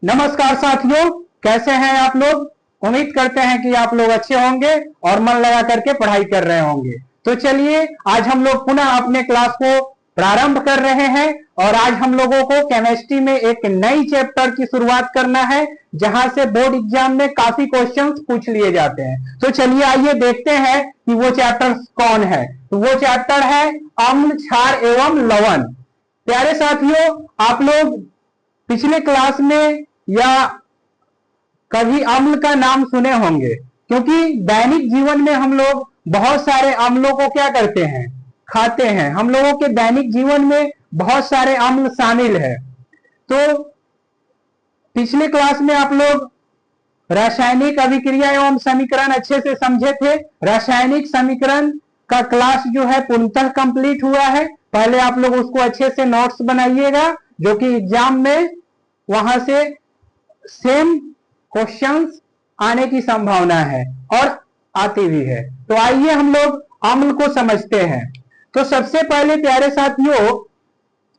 नमस्कार साथियों, कैसे हैं आप लोग। उम्मीद करते हैं कि आप लोग अच्छे होंगे और मन लगा करके पढ़ाई कर रहे होंगे। तो चलिए आज हम लोग पुनः अपने क्लास को प्रारंभ कर रहे हैं और आज हम लोगों को केमिस्ट्री में एक नई चैप्टर की शुरुआत करना है जहां से बोर्ड एग्जाम में काफी क्वेश्चंस पूछ लिए जाते हैं। तो चलिए आइए देखते हैं कि वो चैप्टर कौन है। तो वो चैप्टर है अम्ल, क्षार एवं लवण। प्यारे साथियों, आप लोग पिछले क्लास में या कभी अम्ल का नाम सुने होंगे, क्योंकि दैनिक जीवन में हम लोग बहुत सारे अम्लों को क्या करते हैं, खाते हैं। हम लोगों के दैनिक जीवन में बहुत सारे अम्ल शामिल है। तो पिछले क्लास में आप लोग रासायनिक अभिक्रिया एवं समीकरण अच्छे से समझे थे। रासायनिक समीकरण का क्लास जो है पूर्णतः कंप्लीट हुआ है। पहले आप लोग उसको अच्छे से नोट्स बनाइएगा, जो कि एग्जाम में वहां से सेम क्वेश्चंस आने की संभावना है और आती भी है। तो आइए हम लोग अम्ल को समझते हैं। तो सबसे पहले प्यारे साथियों,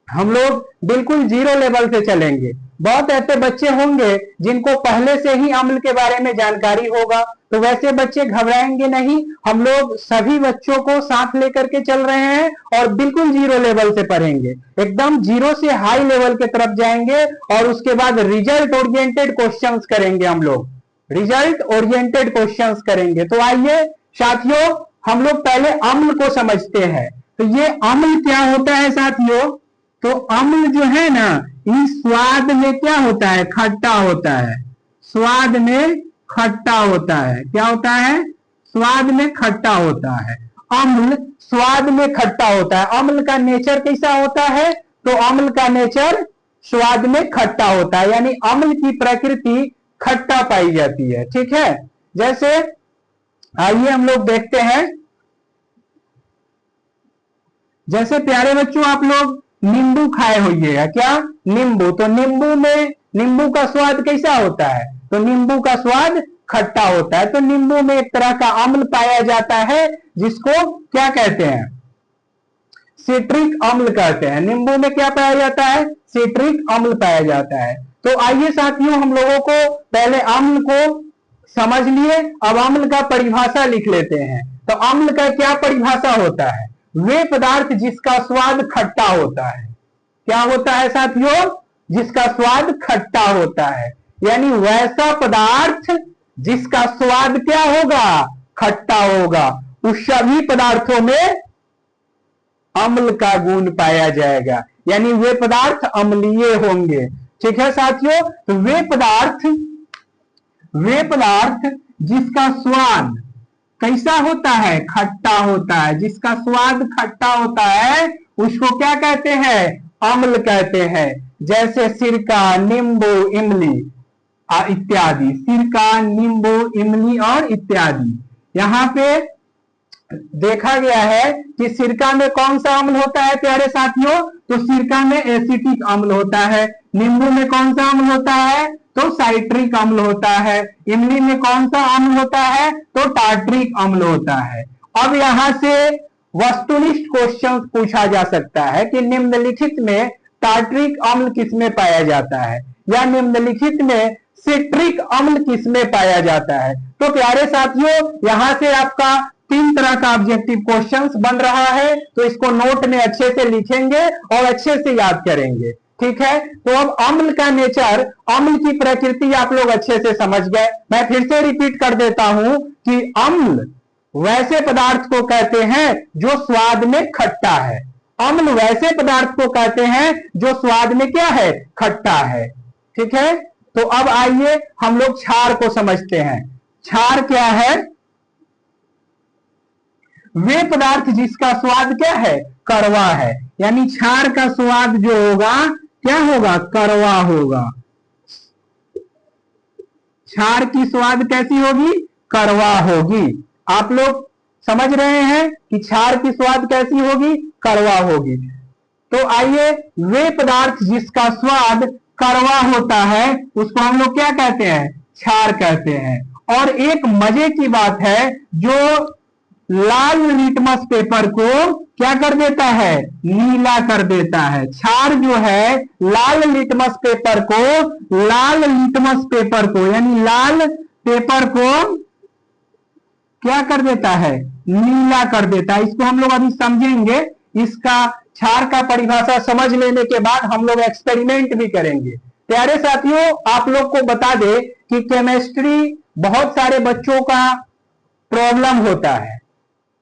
हम लोग बिल्कुल जीरो लेवल से चलेंगे। बहुत ऐसे बच्चे होंगे जिनको पहले से ही अम्ल के बारे में जानकारी होगा, तो वैसे बच्चे घबराएंगे नहीं। हम लोग सभी बच्चों को साथ लेकर के चल रहे हैं और बिल्कुल जीरो लेवल से पढ़ेंगे, एकदम जीरो से हाई लेवल की तरफ जाएंगे और उसके बाद रिजल्ट ओरिएंटेड क्वेश्चंस करेंगे। हम लोग रिजल्ट ओरिएंटेड क्वेश्चंस करेंगे। तो आइए साथियों, हम लोग पहले अम्ल को समझते हैं। तो ये अम्ल क्या होता है साथियों? तो अम्ल जो है ना, इस स्वाद में क्या होता है, खट्टा होता है। स्वाद में खट्टा होता है। क्या होता है? स्वाद में खट्टा होता है। अम्ल स्वाद में खट्टा होता है। अम्ल का नेचर कैसा होता है? तो अम्ल का नेचर स्वाद में खट्टा होता है, यानी अम्ल की प्रकृति खट्टा पाई जाती है। ठीक है, जैसे आइए हम लोग देखते हैं। जैसे प्यारे बच्चों, आप लोग नींबू खाए होइएगा। क्या? नींबू। तो नींबू में नींबू का स्वाद कैसा होता है? तो नींबू का स्वाद खट्टा होता है। तो नींबू में एक तरह का अम्ल पाया जाता है जिसको क्या कहते हैं? सिट्रिक अम्ल कहते हैं। नींबू में क्या पाया जाता है? सिट्रिक अम्ल पाया जाता है। तो आइए साथियों, हम लोगों को पहले अम्ल को समझ लिए, अब अम्ल का परिभाषा लिख लेते हैं। तो अम्ल का क्या परिभाषा होता है? वे पदार्थ जिसका स्वाद खट्टा होता है। क्या होता है साथियों? जिसका स्वाद खट्टा होता है, यानी वैसा पदार्थ जिसका स्वाद क्या होगा? खट्टा होगा। उस सभी पदार्थों में अम्ल का गुण पाया जाएगा, यानी वे पदार्थ अम्लीय होंगे। ठीक है साथियों, तो वे पदार्थ जिसका स्वाद कैसा होता है? खट्टा होता है। जिसका स्वाद खट्टा होता है उसको क्या कहते हैं? अम्ल कहते हैं। जैसे सिरका, नींबू, इमली इत्यादि। सिरका, नींबू, इमली और इत्यादि। यहाँ पे देखा गया है कि सिरका में कौन सा अम्ल होता है प्यारे साथियों? तो सिरका में एसिटिक अम्ल होता है। नींबू में कौन सा अम्ल होता है? तो साइट्रिक अम्ल होता है। इमली में कौन सा अम्ल होता है? तो टार्ट्रिक अम्ल होता है। अब यहां से वस्तुनिष्ठ क्वेश्चन पूछा जा सकता है कि निम्नलिखित में टार्ट्रिक अम्ल किसमें पाया जाता है, या निम्नलिखित में सिट्रिक अम्ल किसमें पाया जाता है। तो प्यारे साथियों, यहां से आपका 3 तरह का ऑब्जेक्टिव क्वेश्चंस बन रहा है। तो इसको नोट में अच्छे से लिखेंगे और अच्छे से याद करेंगे। ठीक है, तो अब अम्ल का नेचर, अम्ल की प्रकृति आप लोग अच्छे से समझ गए। मैं फिर से रिपीट कर देता हूं कि अम्ल वैसे पदार्थ को कहते हैं जो स्वाद में खट्टा है। अम्ल वैसे पदार्थ को कहते हैं जो स्वाद में क्या है? खट्टा है। ठीक है, तो अब आइए हम लोग क्षार को समझते हैं। क्षार क्या है? वे पदार्थ जिसका स्वाद क्या है? कड़वा है। यानी क्षार का स्वाद जो होगा क्या होगा? कड़वा होगा। क्षार की स्वाद कैसी होगी? कड़वा होगी। आप लोग समझ रहे हैं कि क्षार की स्वाद कैसी होगी? कड़वा होगी। तो आइए, वे पदार्थ जिसका स्वाद कड़वा होता है उसको हम लोग क्या कहते हैं? क्षार कहते हैं। और एक मजे की बात है, जो लाल लिटमस पेपर को क्या कर देता है, नीला कर देता है। क्षार जो है लाल लिटमस पेपर को यानी लाल पेपर को क्या कर देता है, नीला कर देता है। इसको हम लोग अभी समझेंगे। इसका क्षार का परिभाषा समझ लेने के बाद हम लोग एक्सपेरिमेंट भी करेंगे। प्यारे साथियों, आप लोग को बता दे कि केमिस्ट्री बहुत सारे बच्चों का प्रॉब्लम होता है।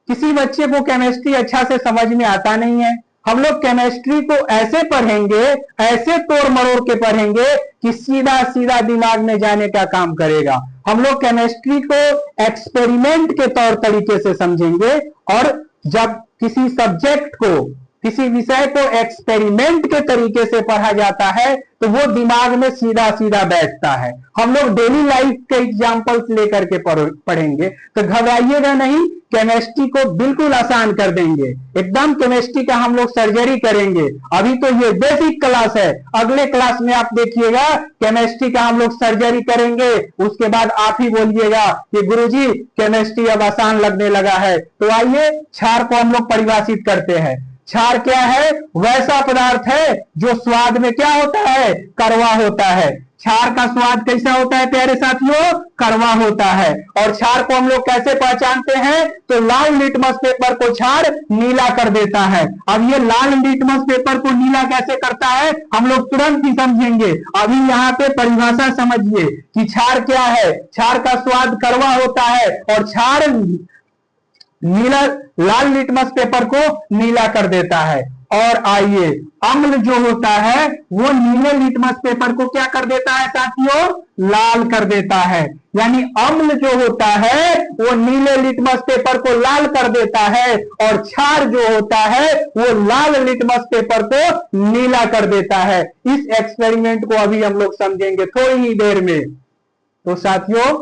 किसी बच्चे को केमिस्ट्री अच्छा से समझ में आता नहीं है। हम लोग केमिस्ट्री को ऐसे पढ़ेंगे, ऐसे तोड़ मरोड़ के पढ़ेंगे कि सीधा सीधा दिमाग में जाने का काम करेगा। हम लोग केमिस्ट्री को एक्सपेरिमेंट के तौर तरीके से समझेंगे, और जब किसी सब्जेक्ट को, किसी विषय को एक्सपेरिमेंट के तरीके से पढ़ा जाता है तो वो दिमाग में सीधा सीधा बैठता है। हम लोग डेली लाइफ के एग्जांपल्स लेकर के पढ़ेंगे, तो घबराइएगा नहीं, केमिस्ट्री को बिल्कुल आसान कर देंगे। एकदम केमिस्ट्री का हम लोग सर्जरी करेंगे। अभी तो ये बेसिक क्लास है, अगले क्लास में आप देखिएगा केमिस्ट्री का हम लोग सर्जरी करेंगे। उसके बाद आप ही बोलिएगा कि गुरुजी केमिस्ट्री अब आसान लगने लगा है। तो आइए क्षार को हम लोग परिभाषित करते हैं। क्षार क्या है, वैसा पदार्थ है जो स्वाद में क्या होता है, कड़वा होता है। क्षार का स्वाद कैसा होता है प्यारे साथियों, कड़वा होता है। और क्षार को हम लोग कैसे पहचानते हैं, तो लाल लिटमस पेपर को क्षार नीला कर देता है। अब ये लाल लिटमस पेपर को नीला कैसे करता है हम लोग तुरंत ही समझेंगे। अभी यहाँ पे परिभाषा समझिए कि क्षार क्या है। क्षार का स्वाद कड़वा होता है और क्षार नीला, लाल लिटमस पेपर को नीला कर देता है। और आइए, अम्ल जो होता है वो नीले लिटमस पेपर को क्या कर देता है साथियों, लाल कर देता है। यानी अम्ल जो होता है वो नीले लिटमस पेपर को लाल कर देता है, और क्षार जो होता है वो लाल लिटमस पेपर को नीला कर देता है। इस एक्सपेरिमेंट को अभी हम लोग समझेंगे थोड़ी ही देर में। तो साथियों,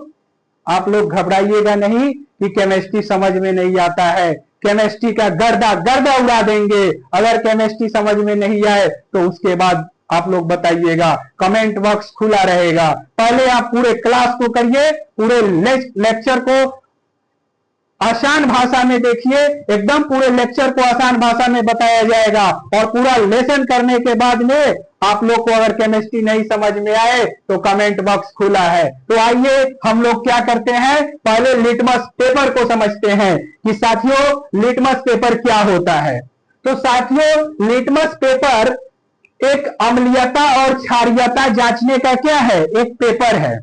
आप लोग घबराइएगा नहीं कि केमिस्ट्री समझ में नहीं आता है। केमिस्ट्री का गर्दा उड़ा देंगे। अगर केमिस्ट्री समझ में नहीं आए तो उसके बाद आप लोग बताइएगा, कमेंट बॉक्स खुला रहेगा। पहले आप पूरे क्लास को करिए, पूरे लेक्चर को आसान भाषा में देखिए। एकदम पूरे लेक्चर को आसान भाषा में बताया जाएगा, और पूरा लेसन करने के बाद में आप लोग को अगर केमिस्ट्री नहीं समझ में आए तो कमेंट बॉक्स खुला है। तो आइए हम लोग क्या करते हैं, पहले लिटमस पेपर को समझते हैं कि साथियों लिटमस पेपर क्या होता है। तो साथियों, लिटमस पेपर एक अम्लीयता और क्षारीयता जांचने का क्या है, एक पेपर है।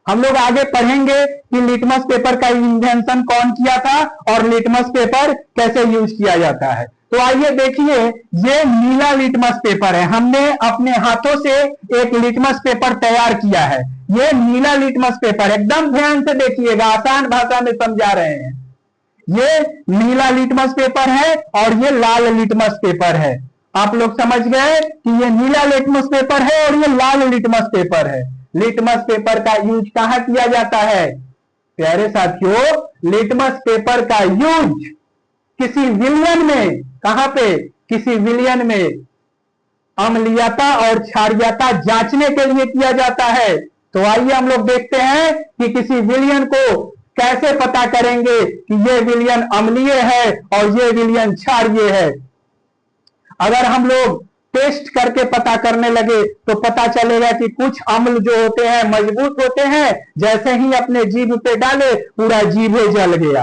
हम लोग आगे पढ़ेंगे कि लिटमस पेपर का इन्वेंशन कौन किया था और लिटमस पेपर कैसे यूज किया जाता है। तो आइए देखिए, ये नीला लिटमस पेपर है। हमने अपने हाथों से एक लिटमस पेपर तैयार किया है। ये नीला लिटमस पेपर, एकदम ध्यान से देखिएगा, आसान भाषा में समझा रहे हैं। ये नीला लिटमस पेपर है और ये लाल लिटमस पेपर है। आप लोग समझ गए कि ये नीला लिटमस पेपर है और ये लाल लिटमस पेपर है। लिटमस पेपर का यूज कहां किया जाता है प्यारे साथियों, लिटमस पेपर का यूज किसी विलयन में, कहां पे, किसी विलयन में अम्लीयता और क्षारीयता जांचने के लिए किया जाता है। तो आइए हम लोग देखते हैं कि किसी विलयन को कैसे पता करेंगे कि ये विलयन अम्लीय है और ये विलयन क्षारीय है। अगर हम लोग टेस्ट करके पता करने लगे तो पता चलेगा कि कुछ अम्ल जो होते हैं मजबूत होते हैं, जैसे ही अपने जीभ पे डाले पूरा जीभे जल गया।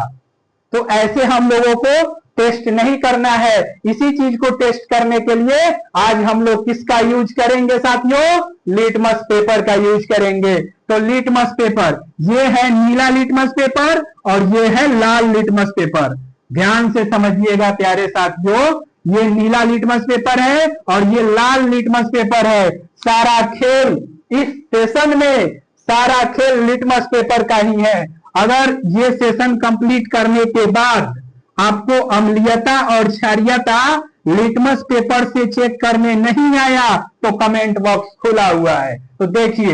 तो ऐसे हम लोगों को टेस्ट नहीं करना है। इसी चीज को टेस्ट करने के लिए आज हम लोग किसका यूज करेंगे साथियों, लिटमस पेपर का यूज करेंगे। तो लिटमस पेपर, ये है नीला लिटमस पेपर और ये है लाल लिटमस पेपर। ध्यान से समझिएगा प्यारे साथियों, ये नीला लिटमस पेपर है और ये लाल लिटमस पेपर है। सारा खेल इस सेशन में, सारा खेल लिटमस पेपर का ही है। अगर ये सेशन कंप्लीट करने के बाद आपको अम्लीयता और क्षारीयता लिटमस पेपर से चेक करने नहीं आया तो कमेंट बॉक्स खुला हुआ है। तो देखिए,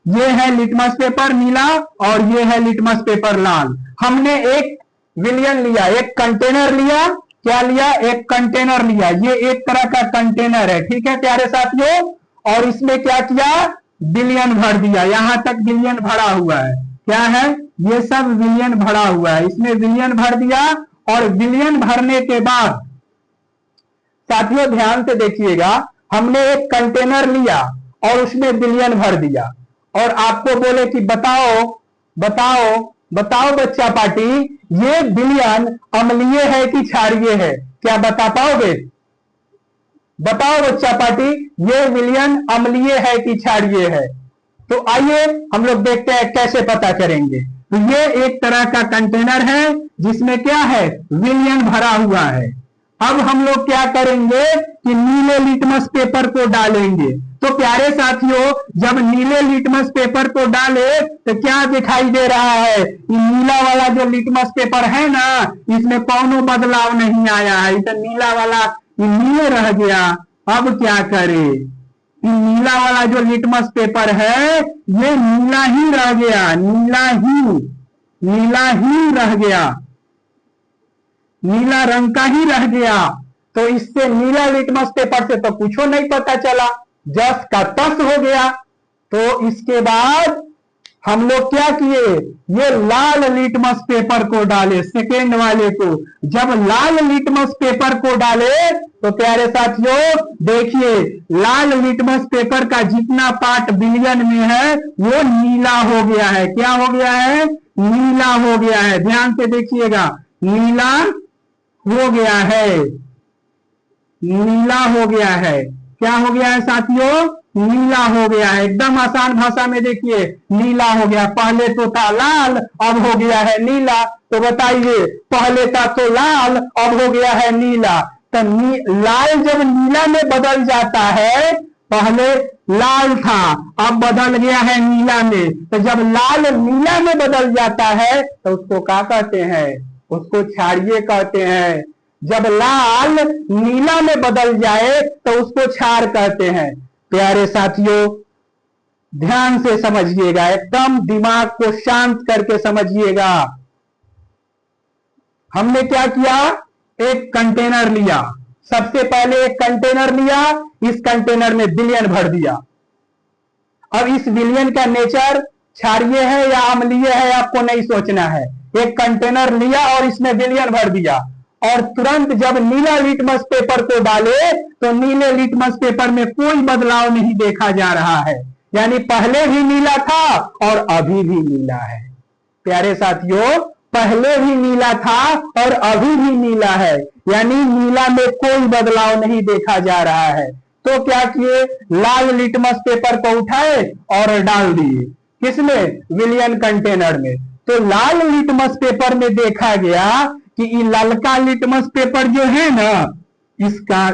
ये है लिटमस पेपर नीला और ये है लिटमस पेपर लाल। हमने एक विलयन लिया, एक कंटेनर लिया। क्या लिया, एक कंटेनर लिया। ये एक तरह का कंटेनर है, ठीक है प्यारे साथियों। और इसमें क्या किया, विलयन भर दिया। यहां तक विलयन भरा हुआ है। क्या है, ये सब विलयन भरा हुआ है। इसमें विलयन भर दिया और विलयन भरने के बाद साथियों ध्यान से देखिएगा, हमने एक कंटेनर लिया और उसमें विलयन भर दिया और आपको बोले कि बताओ बताओ बताओ बच्चा पार्टी, ये विलयन अम्लीय है कि क्षारीय है? क्या बता पाओगे? बताओ बच्चा पार्टी, ये विलयन अम्लीय है कि क्षारीय है? तो आइए हम लोग देखते हैं कैसे पता करेंगे। तो ये एक तरह का कंटेनर है जिसमें क्या है, विलयन भरा हुआ है। अब हम लोग क्या करेंगे कि नीले लिटमस पेपर को डालेंगे। तो प्यारे साथियों, जब नीले लिटमस पेपर को डाले तो क्या दिखाई दे रहा है, ये नीला वाला जो लिटमस पेपर है ना, इसमें कौनो बदलाव नहीं आया है, तो नीला वाला ये नीले रह गया। अब क्या करें, नीला वाला जो लिटमस पेपर है ये नीला ही रह गया, नीला ही रह गया, नीला रंग का ही रह गया। तो इससे नीला लिटमस पेपर से तो कुछ नहीं पता चला, जस का तस हो गया। तो इसके बाद हम लोग क्या किए, ये लाल लिटमस पेपर को डाले, सेकेंड वाले को। जब लाल लिटमस पेपर को डाले तो प्यारे साथियों देखिए, लाल लिटमस पेपर का जितना पार्ट विलयन में है वो नीला हो गया है। क्या हो गया है, नीला हो गया है। ध्यान से देखिएगा, नीला हो गया है, नीला हो गया है। क्या हो गया है साथियों, नीला हो गया है। एकदम आसान भाषा में देखिए, नीला हो गया। पहले तो था लाल, अब हो गया है नीला। तो बताइए, पहले था तो लाल, अब हो गया है नीला। तो लाल जब नीला में बदल जाता है, पहले लाल था अब बदल गया है नीला में, तो जब लाल नीला में बदल जाता है तो उसको क्या कहते हैं, उसको क्षारीय कहते हैं। जब लाल नीला में बदल जाए तो उसको क्षार कहते हैं। प्यारे साथियों ध्यान से समझिएगा, एकदम दिमाग को शांत करके समझिएगा। हमने क्या किया, एक कंटेनर लिया, सबसे पहले एक कंटेनर लिया, इस कंटेनर में विलयन भर दिया। अब इस विलयन का नेचर क्षारीय है या अम्लीय है आपको नहीं सोचना है। एक कंटेनर लिया और इसमें विलयन भर दिया और तुरंत जब नीला लिटमस पेपर को डाले तो नीले लिटमस पेपर में कोई बदलाव नहीं देखा जा रहा है, यानी पहले भी नीला था और अभी भी नीला है। प्यारे साथियों, पहले भी नीला था और अभी भी नीला है, यानी नीला में कोई बदलाव नहीं देखा जा रहा है। तो क्या किए, लाल लिटमस पेपर को उठाए और डाल दिए, किसमें, विलयन कंटेनर में। तो लाल लिटमस पेपर में देखा गया कि ये ललका लिटमस पेपर जो है ना, इसका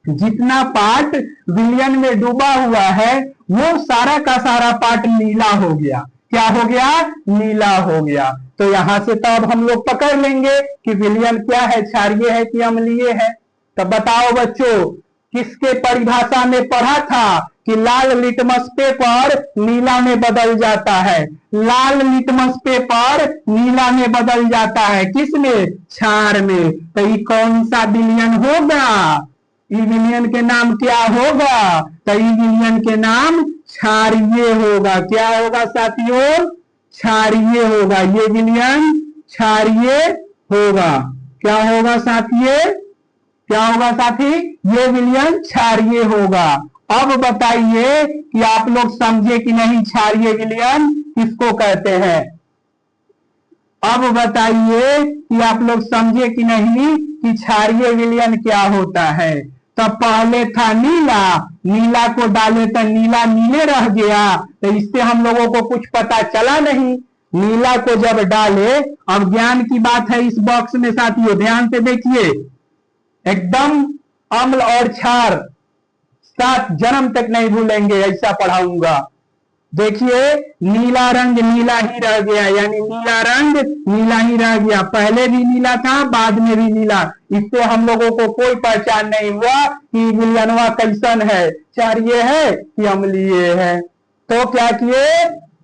जितना पार्ट विलयन में डूबा हुआ है वो सारा का सारा पार्ट नीला हो गया। क्या हो गया, नीला हो गया। तो यहां से तो अब हम लोग पकड़ लेंगे कि विलयन क्या है, क्षारीय है कि अम्लीय है। तो बताओ बच्चों, किसके परिभाषा में पढ़ा था कि लाल लिटमस पेपर नीला में बदल जाता है। लाल लिटमस पेपर नीला में बदल जाता है, किसमें, क्षार में। तो ये कौन सा विलयन होगा, ई विलयन के नाम क्या होगा, तो ई विलयन के नाम क्षारीय होगा। क्या होगा साथियों, क्षारीय होगा। ये विलयन क्षारीय होगा। क्या होगा साथियों, क्या होगा साथी, ये विलयन क्षारीय होगा। अब बताइए कि आप लोग समझे कि नहीं, क्षारीय विलयन किसको कहते हैं। अब बताइए कि आप लोग समझे कि नहीं कि क्षारीय विलयन क्या होता है। तो पहले था नीला, नीला को डाले तो नीला नीले रह गया, तो इससे हम लोगों को कुछ पता चला नहीं। नीला को जब डाले, अब ज्ञान की बात है इस बॉक्स में साथियों, ध्यान से देखिए, एकदम अम्ल और क्षार साथ जन्म तक नहीं भूलेंगे, ऐसा पढ़ाऊंगा। देखिए, नीला रंग नीला ही रह गया, यानी नीला रंग नीला ही रह गया। पहले भी नीला था, बाद में भी नीला। इससे हम लोगों को कोई पहचान नहीं हुआ कि विलयनवा कैसन है, क्षारीय है कि अम्लीय है। तो क्या किए,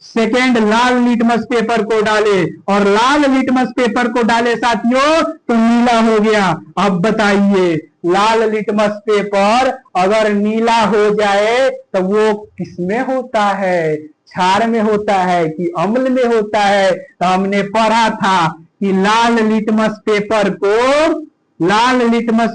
सेकेंड लाल लिटमस पेपर को डाले और लाल लिटमस पेपर को डाले साथियों तो नीला हो गया। अब बताइए, लाल लिटमस पेपर अगर नीला हो जाए तो वो किसमें होता है, क्षार में होता है कि अम्ल में होता है। तो हमने पढ़ा था कि लाल लिटमस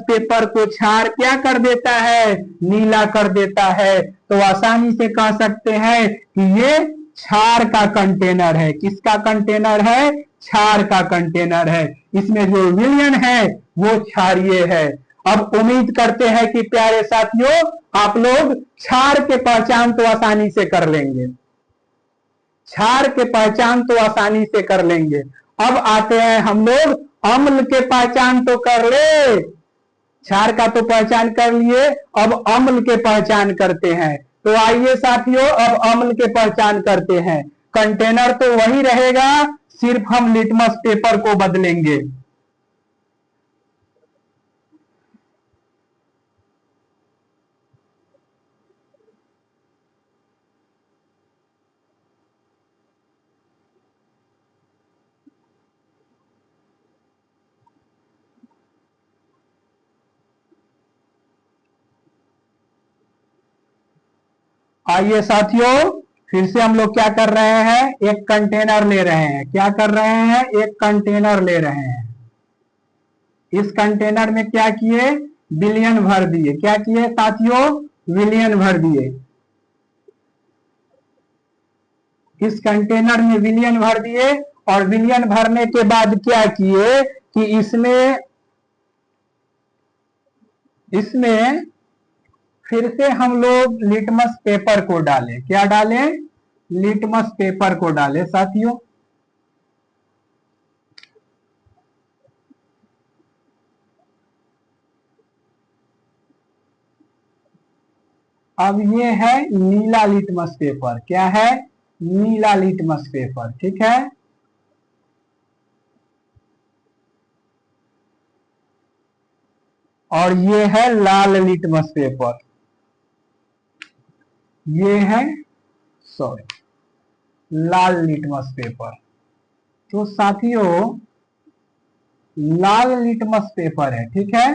पेपर को क्षार क्या कर देता है, नीला कर देता है। तो आसानी से कह सकते हैं कि ये क्षार का कंटेनर है। किसका कंटेनर है? क्षार का कंटेनर है। इसमें जो विलयन है वो क्षारीय है। अब उम्मीद करते हैं कि प्यारे साथियों आप लोग क्षार के पहचान तो आसानी से कर लेंगे, क्षार के पहचान तो आसानी से कर लेंगे। अब आते हैं हम लोग अम्ल के पहचान तो कर ले, क्षार का तो पहचान कर लिए, अब अम्ल के पहचान करते हैं। तो आइए साथियों अब अम्ल के पहचान करते हैं। कंटेनर तो वही रहेगा, सिर्फ हम लिटमस पेपर को बदलेंगे। आइए साथियों फिर से हम लोग क्या कर रहे हैं, एक कंटेनर ले रहे हैं। क्या कर रहे हैं? एक कंटेनर ले रहे हैं। इस कंटेनर में क्या किए? विलयन भर दिए। क्या किए साथियों? विलयन भर दिए। इस कंटेनर में विलयन भर दिए और विलयन भरने के बाद क्या किए कि इसमें फिर से हम लोग लिटमस पेपर को डालें। क्या डालें? लिटमस पेपर को डालें साथियों। अब ये है नीला लिटमस पेपर। क्या है? नीला लिटमस पेपर। ठीक है। और ये है लाल लिटमस पेपर। ये है लाल लिटमस पेपर। तो साथियों लाल लिटमस पेपर है। ठीक है।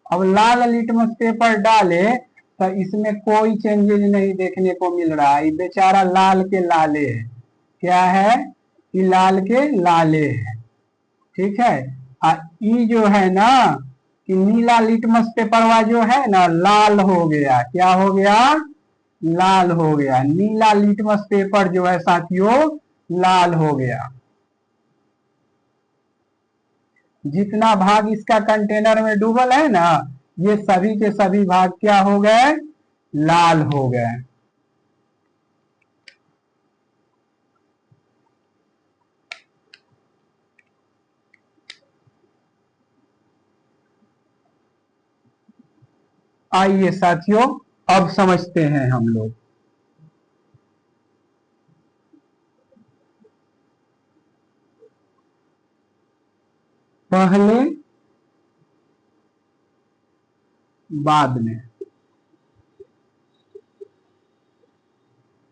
अब लाल लिटमस पेपर डाले तो इसमें कोई चेंजेस नहीं देखने को मिल रहा है। बेचारा लाल के लाले है। क्या है? कि लाल के लाले है। ठीक है। ई जो है ना कि नीला लिटमस पेपर जो है ना लाल हो गया। क्या हो गया? लाल हो गया। नीला लिटमस पेपर जो है साथियों लाल हो गया। जितना भाग इसका कंटेनर में डूबल है ना ये सभी के सभी भाग क्या हो गए? लाल हो गए। आइए साथियों अब समझते हैं हम लोग। पहले बाद में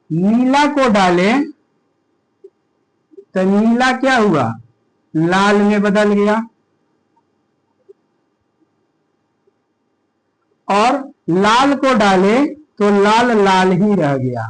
नीला को डाले तो नीला क्या हुआ? लाल में बदल गया। और लाल को डाले तो लाल लाल ही रह गया।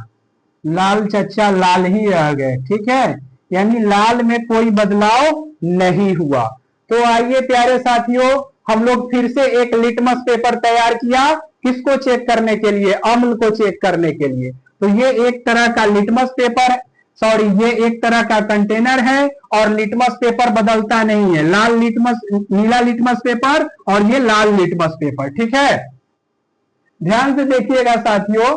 लाल चच्चा लाल ही रह गए। ठीक है। यानी लाल में कोई बदलाव नहीं हुआ। तो आइए प्यारे साथियों हम लोग फिर से एक लिटमस पेपर तैयार किया। किसको चेक करने के लिए? अम्ल को चेक करने के लिए। तो ये एक तरह का लिटमस पेपर है, सॉरी ये एक तरह का कंटेनर है और लिटमस पेपर बदलता नहीं है। लाल लिटमस, नीला लिटमस पेपर और ये लाल लिटमस पेपर। ठीक है। ध्यान से देखिएगा साथियों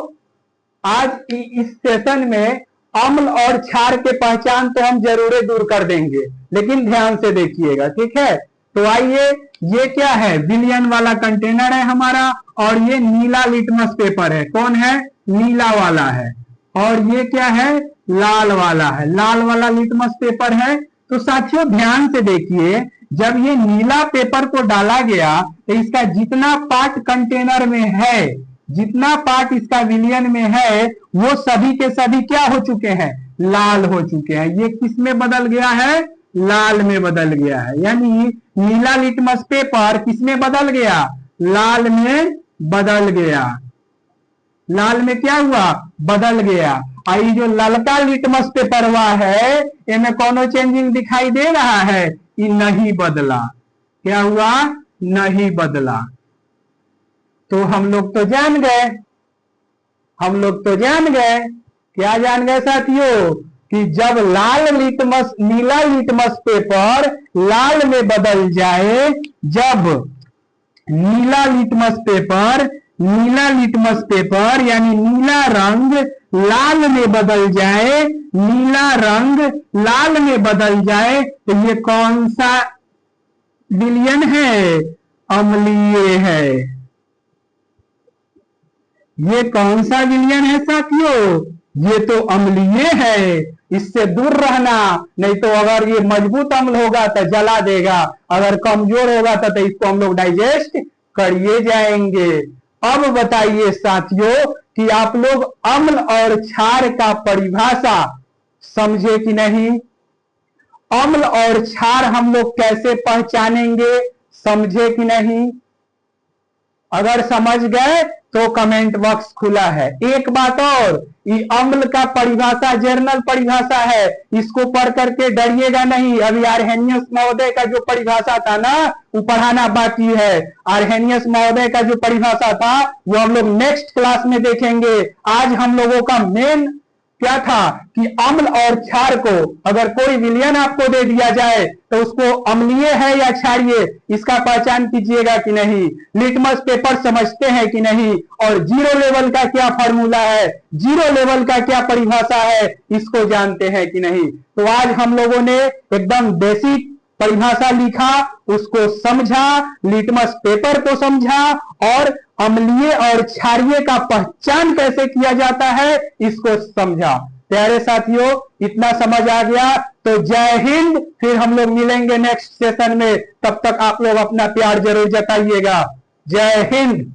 आज इस सेशन में अम्ल और क्षार के पहचान तो हम जरूर दूर कर देंगे, लेकिन ध्यान से देखिएगा। ठीक है। तो आइए ये क्या है? विलयन वाला कंटेनर है हमारा और ये नीला लिटमस पेपर है। कौन है? नीला वाला है। और ये क्या है? लाल वाला है। लाल वाला लिटमस पेपर है। तो साथियों ध्यान से देखिए जब ये नीला पेपर को डाला गया तो इसका जितना पार्ट कंटेनर में है, जितना पार्ट इसका विलयन में है वो सभी के सभी क्या हो चुके हैं? लाल हो चुके हैं। ये किस में बदल गया है? लाल में बदल गया है। यानी नीला लिटमस पेपर किस में बदल गया? लाल में बदल गया। लाल में क्या हुआ? बदल गया। और ये जो ललका लिटमस पेपरवा है इनमें कोनो चेंजिंग दिखाई दे रहा है? ये नहीं बदला। क्या हुआ? नहीं बदला। तो हम लोग तो जान गए, क्या जान गए साथियों? कि जब लाल लिटमस नीला लिटमस पेपर लाल में बदल जाए, जब नीला लिटमस पेपर यानी नीला रंग लाल में बदल जाए, तो ये कौन सा विलयन है? अम्लीय है। ये कौन सा विलयन है साथियों? ये तो अम्लीय है। इससे दूर रहना, नहीं तो अगर ये मजबूत अम्ल होगा तो जला देगा, अगर कमजोर होगा तो इसको हम लोग डाइजेस्ट करिए जाएंगे। अब बताइए साथियों कि आप लोग अम्ल और क्षार का परिभाषा समझे कि नहीं? अम्ल और क्षार हम लोग कैसे पहचानेंगे, समझे कि नहीं? अगर समझ गए तो कमेंट बॉक्स खुला है। एक बात और, ये अम्ल का परिभाषा जर्नल परिभाषा है, इसको पढ़ करके डरिएगा नहीं। अभी आर्हेनियस महोदय का जो परिभाषा था ना, वो पढ़ाना बाकी है। आर्हेनियस महोदय का जो परिभाषा था वो हम लोग नेक्स्ट क्लास में देखेंगे। आज हम लोगों का मेन क्या था कि अम्ल और क्षार को, अगर कोई विलयन आपको दे दिया जाए तो उसको अम्लीय है या क्षारीय, इसका पहचान कीजिएगा कि नहीं। लिटमस पेपर समझते हैं कि नहीं, और जीरो लेवल का क्या फॉर्मूला है, जीरो लेवल का क्या परिभाषा है, इसको जानते हैं कि नहीं। तो आज हम लोगों ने एकदम बेसिक परिभाषा लिखा, उसको समझा, लिटमस पेपर को समझा, और अम्लीय और क्षारीय का पहचान कैसे किया जाता है इसको समझा। प्यारे साथियों, इतना समझ आ गया तो जय हिंद। फिर हम लोग मिलेंगे नेक्स्ट सेशन में, तब तक आप लोग अपना प्यार जरूर जताइएगा। जय हिंद।